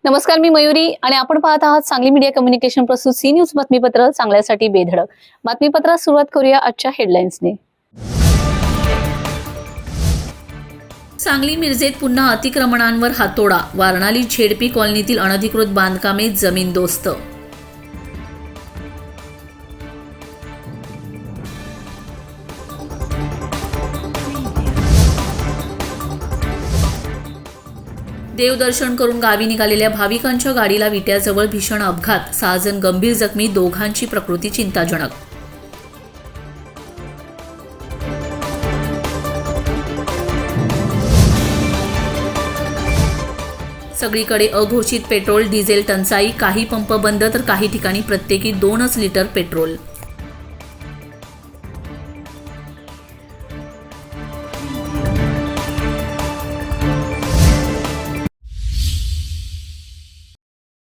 नमस्कार, मी मयुरी आणि आपण पाहत आहात सांगली मीडिया कम्युनिकेशन प्रस्तुत सी न्यूज बातमीपत्र चांगल्यासाठी बेधडक. बातमीपत्रात सुरुवात करूया आजच्या हेडलाईन्सने. सांगली मिरजेत पुन्हा अतिक्रमणांवर हातोडा. वारणाली झेडपी कॉलनीतील अनधिकृत बांधकामे जमीनदोस्त. देवदर्शन करून गावी निघालेल्या भाविकांच्या गाडीला विट्याजवळ भीषण अपघात. 6 जण गंभीर जखमी, दोघांची प्रकृती चिंताजनक. सगळीकडे अघोषित पेट्रोल डिझेल टंचाई. काही पंप बंद तर काही ठिकाणी प्रत्येकी 2च लिटर पेट्रोल.